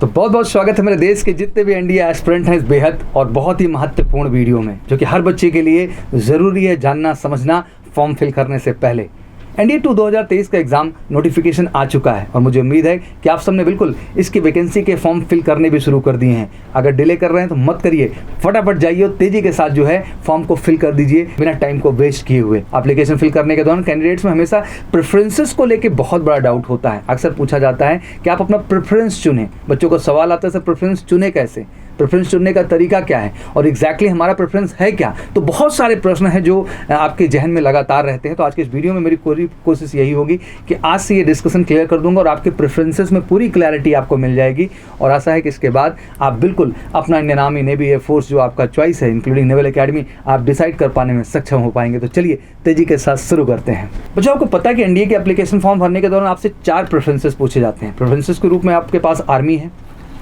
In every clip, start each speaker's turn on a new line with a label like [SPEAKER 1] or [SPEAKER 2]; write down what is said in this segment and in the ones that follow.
[SPEAKER 1] तो बहुत बहुत स्वागत है मेरे देश के जितने भी एनडीए एस्पिरेंट हैं इस बेहद और बहुत ही महत्वपूर्ण वीडियो में, जो कि हर बच्चे के लिए ज़रूरी है जानना समझना फॉर्म फिल करने से पहले। एनडीए 2 2023 का एग्ज़ाम नोटिफिकेशन आ चुका है और मुझे उम्मीद है कि आप सबने बिल्कुल इसकी वैकेंसी के फॉर्म फिल करने भी शुरू कर दिए हैं। अगर डिले कर रहे हैं तो मत करिए, फटाफट जाइए और तेज़ी के साथ जो है फॉर्म को फिल कर दीजिए बिना टाइम को वेस्ट किए हुए। एप्लीकेशन फिल करने के दौरान कैंडिडेट्स में हमेशा प्रेफरेंसेस को लेकर बहुत बड़ा डाउट होता है। अक्सर पूछा जाता है कि आप अपना प्रेफरेंस चुनें। बच्चों को सवाल आता है सर प्रेफरेंस चुने कैसे, प्रेफरेंस चुनने का तरीका क्या है और एग्जैक्टली हमारा प्रेफरेंस है क्या। तो बहुत सारे प्रश्न हैं जो आपके जहन में लगातार रहते हैं। तो आज के इस वीडियो में मेरी पूरी कोशिश यही होगी कि आज से ये डिस्कशन क्लियर कर दूंगा और आपके प्रेफरेंसेस में पूरी क्लैरिटी आपको मिल जाएगी। और आशा है कि इसके बाद आप बिल्कुल अपना इंडियन आर्मी, नेवी, एयरफोर्स जो आपका चॉइस है इंक्लूडिंग नेवल एकेडमी, आप डिसाइड कर पाने में सक्षम हो पाएंगे। तो चलिए तेजी के साथ शुरू करते हैं। बच्चों, आपको पता है कि एनडीए के एप्लीकेशन फॉर्म भरने के दौरान आपसे 4 प्रेफरेंसेस पूछे जाते हैं। प्रेफरेंसेस के रूप में आपके पास आर्मी है,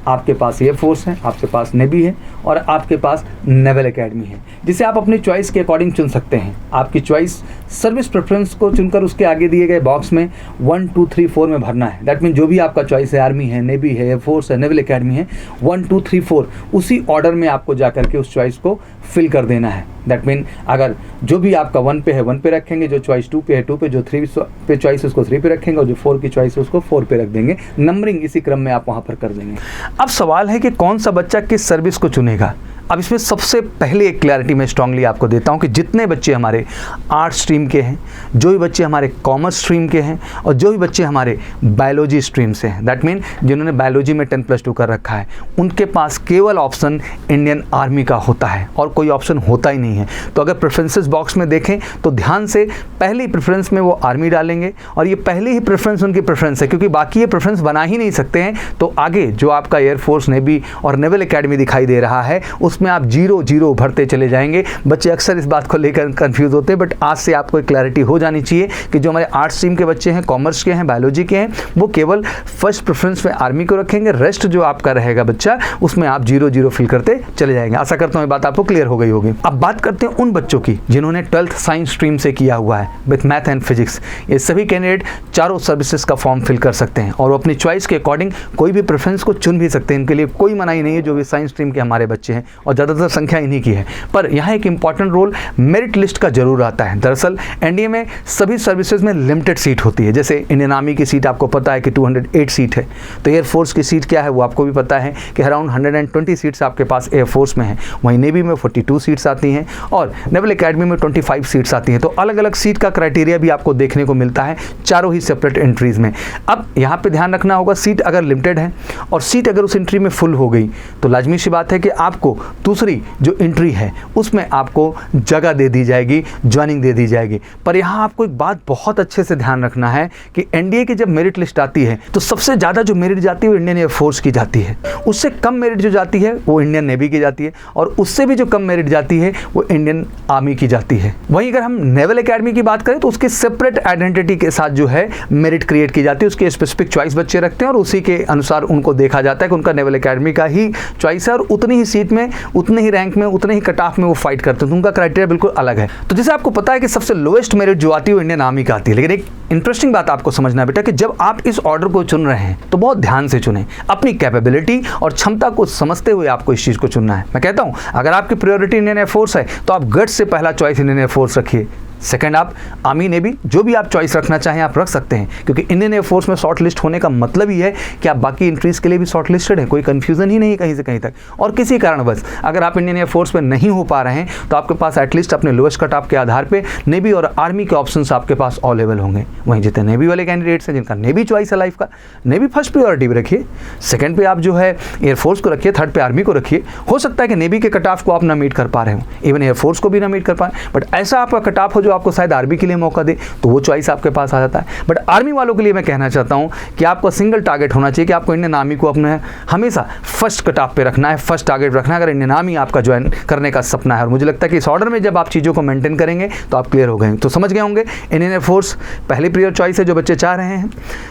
[SPEAKER 1] आपके पास एयरफोर्स है, आपके पास नेवी है और आपके पास नेवल एकेडमी है, जिसे आप अपनी चॉइस के अकॉर्डिंग चुन सकते हैं। आपकी चॉइस सर्विस प्रेफरेंस को चुनकर उसके आगे दिए गए बॉक्स में 1 2 3 4 में भरना है। दैट मीन जो भी आपका चॉइस है, आर्मी है, नेवी है, एयरफोर्स है, नेवल एकेडमी है, 1 2 3 4 उसी ऑर्डर में आपको जा करके उस चॉइस को फिल कर देना है। दैट मीन अगर जो भी आपका 1 पे है 1 पे रखेंगे, जो चॉइस 2 पे है 2 पे, जो 3 पे चॉइस है उसको 3 पे रखेंगे और जो 4 की चॉइस है उसको 4 पे रख देंगे। नंबरिंग इसी क्रम में आप वहाँ पर कर देंगे। अब सवाल है कि कौन सा बच्चा किस सर्विस को चुनेगा। अब इसमें सबसे पहले एक क्लैरिटी मैं स्ट्रांगली आपको देता हूं कि जितने बच्चे हमारे आर्ट्स स्ट्रीम के हैं, जो भी बच्चे हमारे कॉमर्स स्ट्रीम के हैं और जो भी बच्चे हमारे बायोलॉजी स्ट्रीम से हैं, दैट मीन जिन्होंने बायोलॉजी में 10+2 कर रखा है, उनके पास केवल ऑप्शन इंडियन आर्मी का होता है और कोई ऑप्शन होता ही नहीं है। तो अगर प्रेफरेंसेस बॉक्स में देखें तो ध्यान से पहली प्रेफरेंस में वो आर्मी डालेंगे और ये पहली ही प्रेफरेंस उनकी प्रेफरेंस है, क्योंकि बाकी ये प्रेफरेंस बना ही नहीं सकते हैं। तो आगे जो आपका एयरफोर्स, नेवी और नेवल एकेडमी दिखाई दे रहा है उसमें आप 0 भरते चले जाएंगे। बच्चे अक्सर इस बात को लेकर कंफ्यूज होते हैं, बट आज से आपको एक क्लैरिटी हो जानी चाहिए कि जो हमारे आर्ट्स स्ट्रीम के बच्चे हैं, कॉमर्स के हैं, बायोलॉजी के हैं, वो केवल फर्स्ट प्रेफरेंस में आर्मी को रखेंगे। रेस्ट जो आपका रहेगा बच्चा, उसमें आप 0 फिल करते चले जाएंगे। आशा करता हूँ ये बात आपको क्लियर हो गई होगी। अब बात करते हैं उन बच्चों की जिन्होंने 12th साइंस स्ट्रीम से किया हुआ है विथ मैथ एंड फिजिक्स। ये सभी कैंडिडेट चारों सर्विसेज का फॉर्म फिल कर सकते हैं और वो अपनी चॉइस के अकॉर्डिंग कोई भी प्रेफरेंस को चुन भी सकते हैं। इनके लिए कोई मनाही नहीं है जो भी साइंस स्ट्रीम के हमारे बच्चे हैं, और ज़्यादातर संख्या इन्हीं की है। पर यहाँ एक इंपॉर्टेंट रोल मेरिट लिस्ट का जरूर आता है। दरअसल एनडीए में सभी सर्विसेज में लिमिटेड सीट होती है। जैसे इंडियन आर्मी की सीट आपको पता है कि 208 सीट है, तो एयरफोर्स की सीट क्या है वो आपको भी पता है कि अराउंड 120 सीट्स आपके पास एयरफोर्स में है। वहीं नेवी में 42 सीट्स आती हैं और नेवल एकेडमी में 25 सीट्स आती हैं। तो अलग अलग सीट का क्राइटेरिया भी आपको देखने को मिलता है चारों ही सेपरेट एंट्रीज में। अब यहाँ पे ध्यान रखना होगा, सीट अगर लिमिटेड है और सीट अगर उस एंट्री में फुल हो गई तो लाजमी सी बात है कि आपको दूसरी जो एंट्री है उसमें आपको जगह दे दी जाएगी, ज्वाइनिंग दे दी जाएगी। पर यहाँ आपको एक बात बहुत अच्छे से ध्यान रखना है कि एनडीए की जब मेरिट लिस्ट आती है तो सबसे ज़्यादा जो मेरिट जाती है वो इंडियन एयरफोर्स की जाती है, उससे कम मेरिट जो जाती है वो इंडियन नेवी की जाती है और उससे भी जो कम मेरिट जाती है वो इंडियन आर्मी की जाती है। वहीं अगर हम नेवल एकेडमी की बात करें तो उसकी सेपरेट आइडेंटिटी के साथ जो है मेरिट क्रिएट की जाती है। उसके स्पेसिफिक चॉइस बच्चे रखते हैं और उसी के अनुसार उनको देखा जाता है कि उनका नेवल एकेडमी का ही चॉइस है और उतनी ही सीट में, उतने ही रैंक में, उतने ही कट ऑफ में वो फाइट करते हैं। तो उनका क्राइटेरिया बिल्कुल अलग है। तो जैसे आपको पता है कि सबसे लोएस्ट मेरिट जो आती है वो इंडियन आर्मी का आती है। लेकिन एक इंटरेस्टिंग बात आपको समझना है बेटा कि जब आप इस ऑर्डर को चुन रहे हैं तो बहुत ध्यान से चुनें। अपनी कैपेबिलिटी और क्षमता को समझते हुए आपको इस चीज़ को चुनना है। मैं कहता हूँ अगर आपकी प्रायोरिटी इंडियन एयरफोर्स है तो आप गट्स से पहला चॉइस इंडियन एयरफोर्स रखिए। सेकंड आप आर्मी नेवी, जो भी आप चॉइस रखना चाहें आप रख सकते हैं, क्योंकि इंडियन एयरफोर्स में शॉर्ट लिस्ट होने का मतलब ही है कि आप बाकी एंट्रीज के लिए भी शॉर्ट लिस्टेड हैं। कोई कंफ्यूजन ही नहीं है कहीं से कहीं तक। और किसी कारणवश अगर आप इंडियन एयरफोर्स में नहीं हो पा रहे हैं तो आपके पास एटलीस्ट अपने लोएस्ट कट ऑफ के आधार पर नेवी और आर्मी के ऑप्शन आपके पास अवेलेबल होंगे। वहीं जितने नेवी वाले कैंडिडेट्स हैं जिनका नेवी चॉइस है लाइफ का, नेवी फर्स्ट प्रायोरिटी भी रखिए, सेकंड पे आप जो है एयरफोर्स को रखिए, थर्ड पे आर्मी को रखिए। हो सकता है कि नेवी के कट ऑफ को आप ना मीट कर पा रहे हो, इवन एयरफोर्स को भी ना मीट कर पाए, बट ऐसा आपका कट ऑफ हो जो आपको शायद आर्मी के लिए मौका दे तो वो चॉइस आपके पास आ जाता है। बट आर्मी वालों के लिए मैं कहना चाहता हूं कि आपका सिंगल टारगेट होना चाहिए कि आपको इंडियन आर्मी को अपने हमेशा फर्स्ट कट ऑफ पे रखना है, फर्स्ट टारगेट रखना है अगर इंडियन आर्मी आपका ज्वाइन करने का सपना है। और मुझे लगता है कि इस ऑर्डर में जब आप चीज़ों को मेंटेन करेंगे तो आप क्लियर हो गए, तो समझ गए होंगे। इंडियन एयरफोर्स पहली प्रियर चॉइस है जो बच्चे चाह रहे हैं।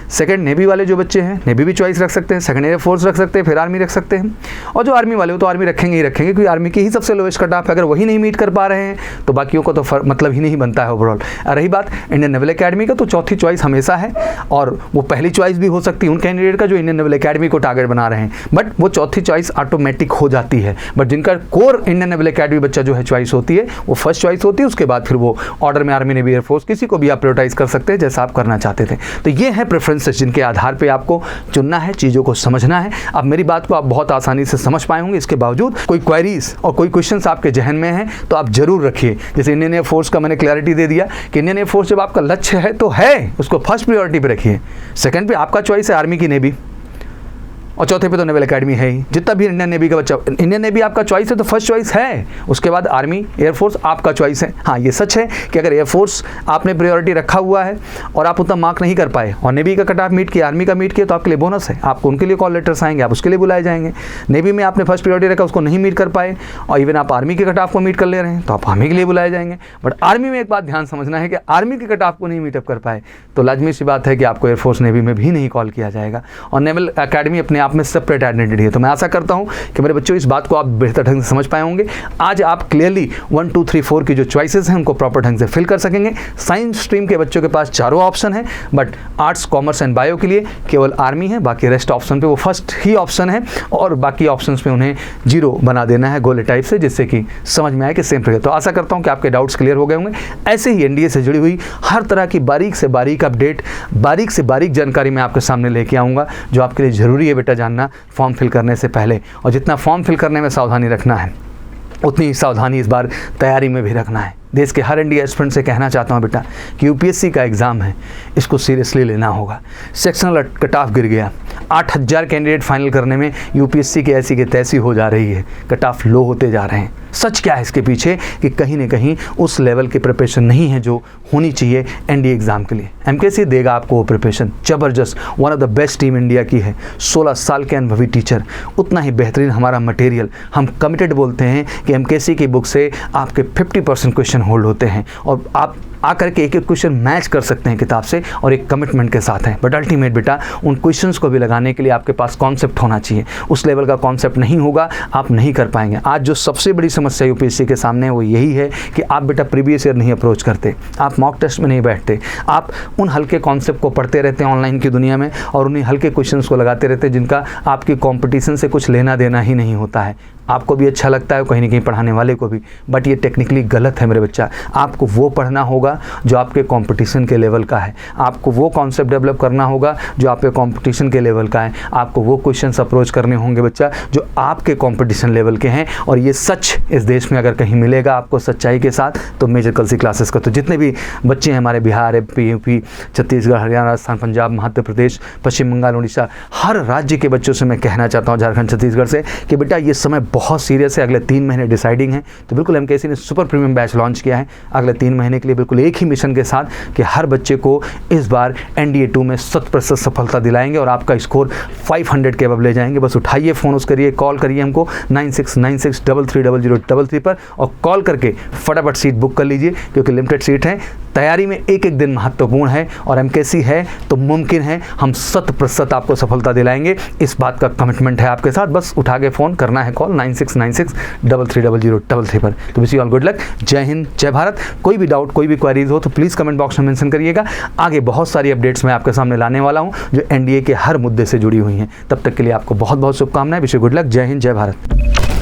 [SPEAKER 1] सेकंड नेवी वाले जो बच्चे हैं नेवी भी चॉइस रख सकते हैं, सेकंड एयरफोर्स रख सकते हैं, फिर आर्मी रख सकते हैं। और जो आर्मी वाले हो तो आर्मी रखेंगे ही रखेंगे, क्योंकि आर्मी की ही सबसे लोएस्ट कट ऑफ है। अगर वही नहीं मीट कर पा रहे हैं तो बाकियों को तो मतलब ही नहीं बनता है ओवरऑल। रही बात इंडियन नेवल एकेडमी का, तो चौथी चॉइस हमेशा है और वो पहली चॉइस भी हो सकती है उन कैंडिडेट का जो इंडियन नेवल एकेडमी को टारगेट बना रहे हैं, बट वो चौथी चॉइस ऑटोमेटिक हो जाती है। बट जिनका कोर इंडियन नेवल एकेडमी बच्चा जो है चॉइस होती है वो फर्स्ट चॉइस होती है, उसके बाद फिर वो ऑर्डर में आर्मी, नेवी, एयरफोर्स किसी को भी आप प्रायोरिटाइज कर सकते हैं जैसा आप करना चाहते थे। तो ये है प्रेफरेंसेस जिनके आधार पर आपको चुनना है, चीज़ों को समझना है। अब मेरी बात को आप बहुत आसानी से समझ पाए होंगे। इसके बावजूद कोई क्वेरीज और कोई क्वेश्चंस आपके जहन में हैं तो आप जरूर रखिए। जैसे इंडियन एयरफोर्स का मैंने क्लैरिटी दे दिया कि इंडियन एयरफोर्स जब आपका लक्ष्य है तो है, उसको फर्स्ट प्रायोरिटी पे रखिए। सेकंड पे आपका चॉइस है आर्मी की, नेवी, और चौथे पे तो नेवल एकेडमी है ही। जितना भी इंडियन नेवी का बच्चा, इंडियन नेवी आपका चॉइस है तो फर्स्ट चॉइस है, उसके बाद आर्मी, एयरफोर्स आपका चॉइस है। हाँ, ये सच है कि अगर एयरफोर्स आपने प्रायोरिटी रखा हुआ है और आप उतना मार्क नहीं कर पाए और नेवी का कट ऑफ मीट किया, आर्मी का मीट किया, तो आपके लिए बोनस है, आपको उनके लिए कॉल लेटर्स आएंगे, आप उसके लिए बुलाए जाएंगे। नेवी में आपने फर्स्ट प्रायोरिटी रखा, उसको नहीं मीट कर पाए और इवन आप आर्मी के कट ऑफ को मीट कर ले रहे हैं तो आप आर्मी के लिए बुलाए जाएंगे। बट आर्मी में एक बात ध्यान समझना है कि आर्मी के कट ऑफ को नहीं मीटअप कर पाए तो लाजमी सी बात है कि आपको एयरफोर्स, नेवी में भी नहीं कॉल किया जाएगा। और नेवल एकेडमी अपने आप में सेपरेट है। तो मैं आशा करता हूं कि मेरे बच्चों इस बात को आप बेहतर ढंग से समझ पाए होंगे। आज आप क्लियरली 1, 2, 3, 4 की जो चॉइसेस हैं उनको प्रॉपर ढंग से फिल कर सकेंगे। साइंस स्ट्रीम के बच्चों के पास चारों ऑप्शन है, but arts, commerce and bio के लिए केवल आर्मी है, बाकी रेस्ट ऑप्शन पे वो फर्स्ट ही ऑप्शन है और बाकी ऑप्शंस पे उन्हें 0 बना देना है गोले टाइप से, जिससे कि समझ में आए कि सेम रहे। तो आशा करता हूँ कि आपके डाउट्स क्लियर हो गए होंगे। ऐसे ही एनडीए से जुड़ी हुई हर तरह की बारीक से बारीक अपडेट, बारीक से बारीक जानकारी मैं आपके सामने लेके आऊँगा जो आपके लिए ज़रूरी है बेटा जानना फॉर्म फिल करने से पहले। और जितना फॉर्म फिल करने में सावधानी रखना है उतनी ही सावधानी इस बार तैयारी में भी रखना है। देश के हर एनडीए एस्पिरेंट से कहना चाहता हूं बेटा कि यूपीएससी का एग्ज़ाम है, इसको सीरियसली लेना होगा। सेक्शनल कट ऑफ गिर गया, 8000 कैंडिडेट फाइनल करने में यूपीएससी की ऐसी की तैसी हो जा रही है, कट ऑफ लो होते जा रहे हैं। सच क्या है इसके पीछे कि कहीं ना कहीं उस लेवल की प्रिपरेशन नहीं है जो होनी चाहिए एनडीए एग्ज़ाम के लिए। एमकेसी देगा आपको वो प्रिपरेशन ज़बरदस्त, one of the best team India की है, 16 साल के अनुभवी टीचर, उतना ही बेहतरीन हमारा मटेरियल। हम कमिटेड बोलते हैं कि एमकेसी की बुक से आपके 50% क्वेश्चन होल्ड होते हैं और आप आकर के एक एक क्वेश्चन मैच कर सकते हैं किताब से और एक कमिटमेंट के साथ है। बट अल्टीमेट बेटा उन क्वेश्चंस को भी लगाने के लिए आपके पास कॉन्सेप्ट होना चाहिए। उस लेवल का कॉन्सेप्ट नहीं होगा आप नहीं कर पाएंगे। आज जो सबसे बड़ी समस्या यूपीएससी के सामने है वो यही है कि आप बेटा प्रीवियस ईयर नहीं अप्रोच करते, आप मॉक टेस्ट में नहीं बैठते, आप उन हल्के कॉन्सेप्ट को पढ़ते रहते हैं ऑनलाइन की दुनिया में और उन्हीं हल्के क्वेश्चंस को लगाते रहते हैं जिनका आपकी कॉम्पिटिशन से कुछ लेना देना ही नहीं होता है। आपको भी अच्छा लगता है कहीं ना कहीं पढ़ाने वाले को भी, बट ये टेक्निकली गलत है मेरे बच्चा। आपको वो पढ़ना होगा जो आपके कंपटीशन के लेवल का है, आपको वो कॉन्सेप्ट डेवलप करना होगा जो आपके कंपटीशन के लेवल का है, आपको वो क्वेश्चंस अप्रोच करने होंगे बच्चा जो आपके कंपटीशन लेवल के हैं। और ये सच इस देश में अगर कहीं मिलेगा आपको सच्चाई के साथ तो मेजर कलसी क्लासेस का। तो जितने भी बच्चे हैं हमारे बिहार, एमपी, यूपी, छत्तीसगढ़, हरियाणा, राजस्थान, पंजाब, मध्य प्रदेश, पश्चिम बंगाल, उड़ीसा, हर राज्य के बच्चों से मैं कहना चाहता हूँ, झारखंड, छत्तीसगढ़ से, कि बेटा ये समय बहुत सीरियस है। अगले 3 महीने डिसाइडिंग है। तो बिल्कुल एमकेसी ने सुपर प्रीमियम बैच लॉन्च किया है अगले 3 महीने के लिए, बिल्कुल एक ही मिशन के साथ कि हर बच्चे को इस बार एनडीए 2 में 100% सफलता दिलाएंगे और आपका स्कोर 500 के अब ले जाएंगे। बस उठाइए फ़ोन, उस करिए, कॉल करिए हमको 9696330033 पर और कॉल करके फटाफट सीट बुक कर लीजिए क्योंकि लिमिटेड सीट है। तैयारी में एक एक दिन महत्वपूर्ण है और एमकेसी है तो मुमकिन है हम 100% आपको सफलता दिलाएंगे। इस बात का कमिटमेंट है आपके साथ। बस उठा के फ़ोन करना है, कॉल 9696330033 पर। तो wish you all good luck. जय हिंद, जय भारत। कोई भी डाउट, कोई भी क्वेरीज हो तो प्लीज़ कमेंट बॉक्स में मेंशन करिएगा। आगे बहुत सारी अपडेट्स मैं आपके सामने लाने वाला हूँ जो एनडीए के हर मुद्दे से जुड़ी हुई हैं। तब तक के लिए आपको बहुत बहुत शुभकामनाएं। Wish you good luck. जय हिंद, जय भारत।